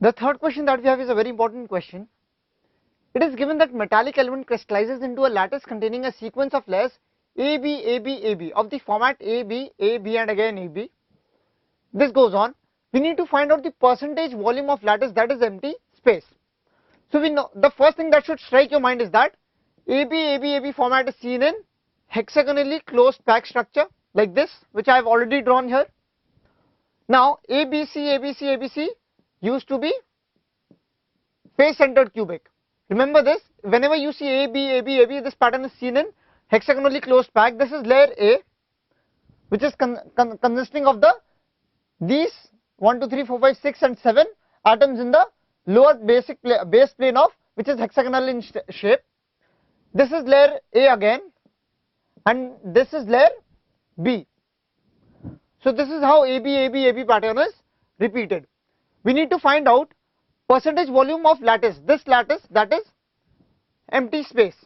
The third question that we have is a very important question. It is given that metallic element crystallizes into a lattice containing a sequence of layers A, B, A, B, A, B of the format A, B, and again A, B. This goes on. We need to find out the percentage volume of lattice, that is empty space. So we know the first thing that should strike your mind is that A, B format is seen in hexagonally closed pack structure like this, which I have already drawn here. Now ABC used to be face centered cubic. Remember this, whenever you see AB, this pattern is seen in hexagonally closed pack. This is layer A, which is consisting of these 1, 2, 3, 4, 5, 6 and 7 atoms in the lower base plane of which is hexagonal in shape. This is layer A again, and this is layer B. So this is how AB pattern is repeated. We need to find out percentage volume of lattice, this lattice, that is empty space.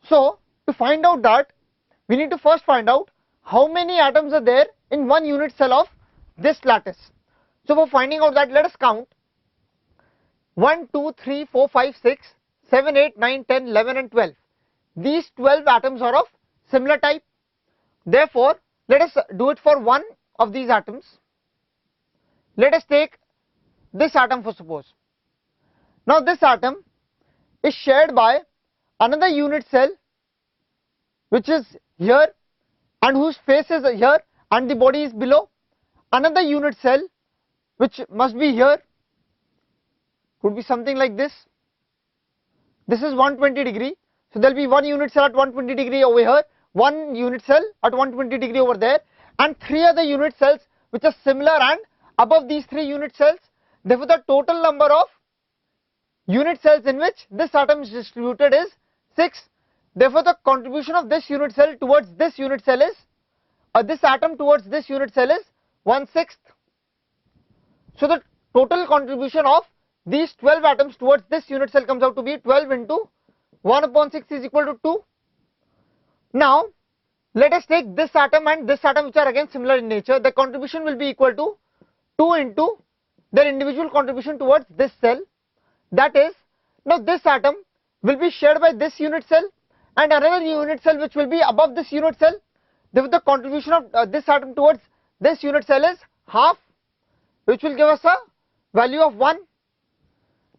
So to find out that, we need to first find out how many atoms are there in one unit cell of this lattice. So for finding out that, let us count 1, 2, 3, 4, 5, 6, 7, 8, 9, 10, 11 and 12. These 12 atoms are of similar type. Therefore, let us do it for one of these atoms. Let us take this atom for suppose. Now this atom is shared by another unit cell which is here and whose face is here and the body is below. Another unit cell which must be here, could be something like this. This is 120 degree. So there will be one unit cell at 120 degree over here, one unit cell at 120 degree over there, and three other unit cells which are similar and above these three unit cells. Therefore the total number of unit cells in which this atom is distributed is 6. Therefore the contribution of this unit cell towards this unit cell is, this atom towards this unit cell is 1/6. So the total contribution of these 12 atoms towards this unit cell comes out to be 12 into 1/6 is equal to 2. Now let us take this atom and this atom which are again similar in nature. The contribution will be equal to 2 into their individual contribution towards this cell. That is, now this atom will be shared by this unit cell and another unit cell which will be above this unit cell. Therefore the contribution of this atom towards this unit cell is half, which will give us a value of 1.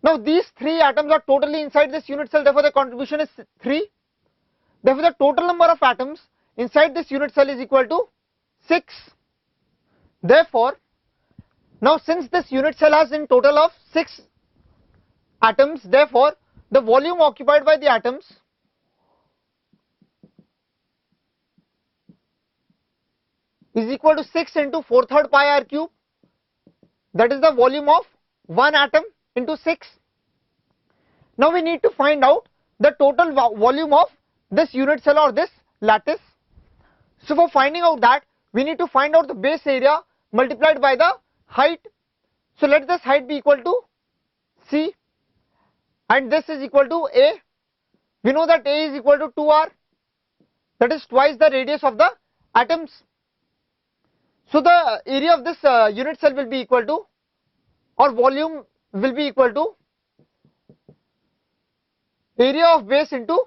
Now these three atoms are totally inside this unit cell, therefore the contribution is 3. Therefore the total number of atoms inside this unit cell is equal to 6. Therefore, now since this unit cell has in total of 6 atoms, therefore the volume occupied by the atoms is equal to 6 into 4/3 pi r cube. That is the volume of one atom into 6. Now we need to find out the total volume of this unit cell or this lattice. So for finding out that, we need to find out the base area multiplied by the height. So let this height be equal to C and this is equal to A. We know that A is equal to 2r, that is twice the radius of the atoms. So the area of this unit cell will be equal to, or volume will be equal to, area of base into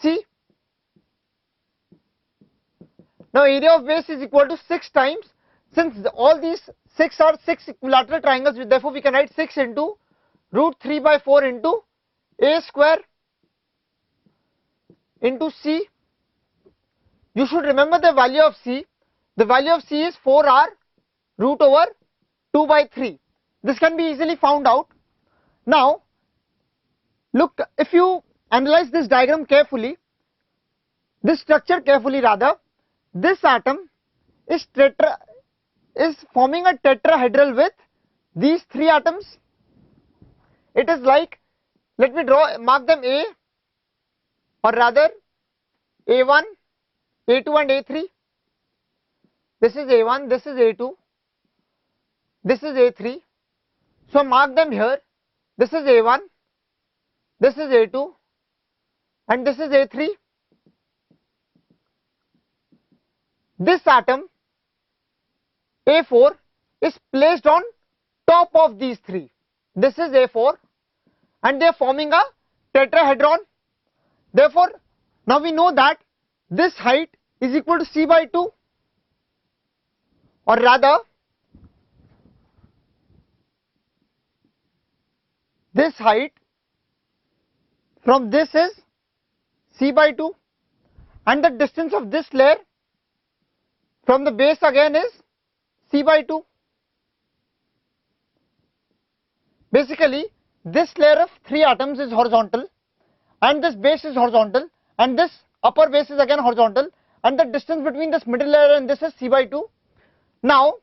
C. Now area of base is equal to 6 times, since all these 6 are 6 equilateral triangles, therefore we can write 6 into root 3 by 4 into A square into C. You should remember the value of C. The value of C is 4r root over 2 by 3. This can be easily found out. Now look, if you analyze this diagram carefully, this structure carefully rather, this atom is forming a tetrahedral with these 3 atoms. It is like, let me mark them A, or rather A1, A2 and A3. This is A1, this is A2, this is A3. So mark them here. This is A1, this is A2 and this is A3. This atom A4 is placed on top of these 3. this is A4 and they are forming a tetrahedron. Therefore, now we know that this height is equal to C by 2, or rather this height from this is C by 2 and the distance of this layer from the base again is C by 2. Basically, this layer of 3 atoms is horizontal and this base is horizontal and this upper base is again horizontal and the distance between this middle layer and this is C by 2. Now,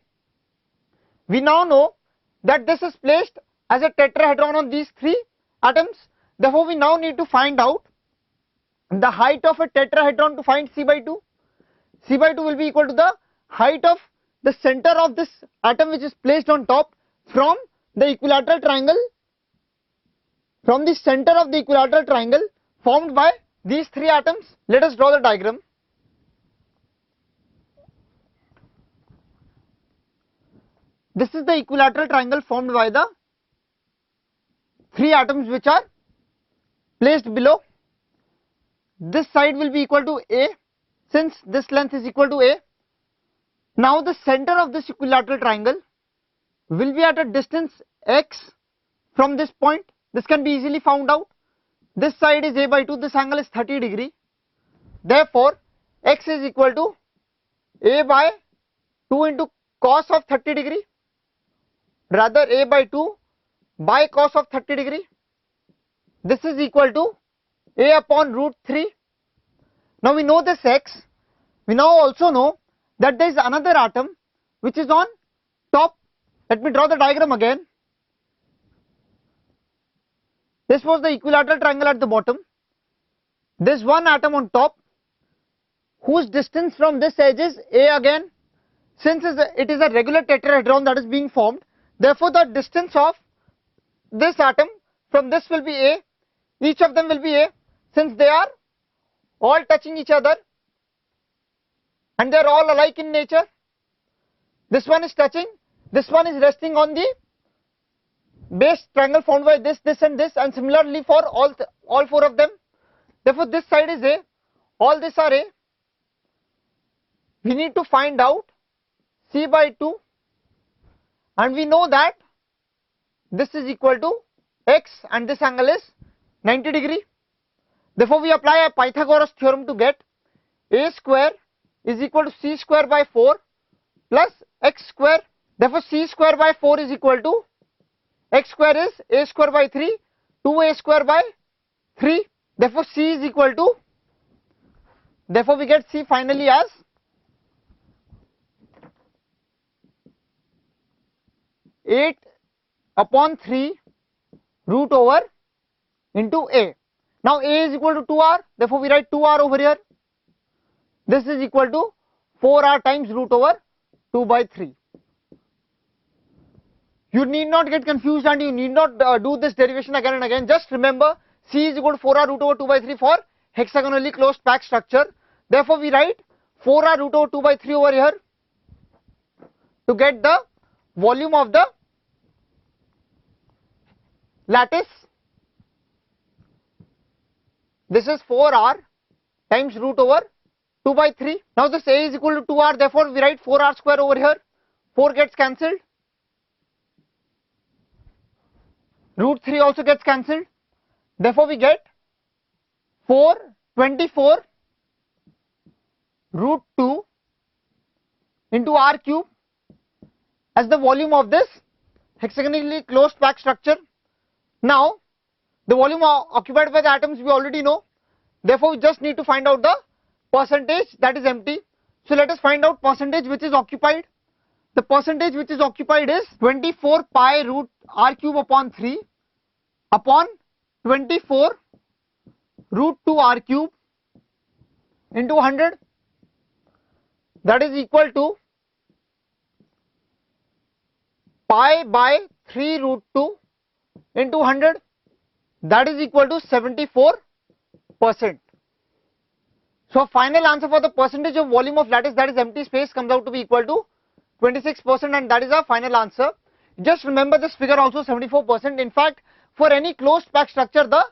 we now know that this is placed as a tetrahedron on these 3 atoms. Therefore, we now need to find out the height of a tetrahedron to find C by 2. C by 2 will be equal to the height of the center of this atom which is placed on top from the equilateral triangle, from the center of the equilateral triangle formed by these 3 atoms. Let us draw the diagram. This is the equilateral triangle formed by the 3 atoms which are placed below. This side will be equal to A since this length is equal to A. Now the center of this equilateral triangle will be at a distance x from this point. This can be easily found out. This side is A by 2, this angle is 30 degree. Therefore, x is equal to A by 2 into cos of 30 degree, rather A by 2 by cos of 30 degree. This is equal to A upon root 3. Now we know this x. We now also know that there is another atom which is on top. Let me draw the diagram again. This was the equilateral triangle at the bottom. This one atom on top whose distance from this edge is A again. Since it is a regular tetrahedron that is being formed, therefore the distance of this atom from this will be A. Each of them will be A since they are all touching each other and they are all alike in nature. This one is touching, this one is resting on the base triangle formed by this, this and this, and similarly for all 4 of them. Therefore this side is A, all these are A. We need to find out C by 2 and we know that this is equal to x and this angle is 90 degree. Therefore we apply a Pythagoras theorem to get A square is equal to C square by 4 plus x square. Therefore C square by 4 is equal to x square is A square by 3, 2A square by 3. Therefore C is equal to, therefore we get C finally as 8 upon 3 root over into A. Now A is equal to 2R, therefore we write 2R over here. This is equal to 4R times root over 2 by 3. You need not get confused and you need not do this derivation again and again. Just remember C is equal to 4R root over 2 by 3 for hexagonally closed packed structure. Therefore we write 4R root over 2 by 3 over here to get the volume of the lattice. This is 4R times root over 2 by 3. Now this A is equal to 2R, therefore we write 4R square over here. 4 gets cancelled. Root 3 also gets cancelled. Therefore we get 424 root 2 into R cube as the volume of this hexagonally closed packed structure. Now the volume occupied by the atoms we already know. Therefore we just need to find out the percentage that is empty. So let us find out percentage which is occupied. The percentage which is occupied is 24 pi root R cube upon 3 upon 24 root 2 R cube into 100. That is equal to pi by 3 root 2 into 100. That is equal to 74%. So final answer for the percentage of volume of lattice, that is empty space, comes out to be equal to 26%, and that is our final answer. Just remember this figure also 74%. In fact, for any closed packed structure, the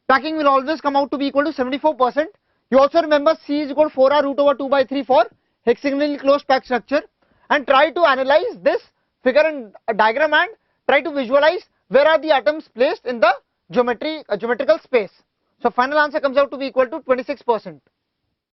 packing will always come out to be equal to 74%. You also remember C is equal to 4R root over 2 by 3 for hexagonally closed packed structure, and try to analyze this figure in a diagram and try to visualize where are the atoms placed in the geometrical space. So final answer comes out to be equal to 26%.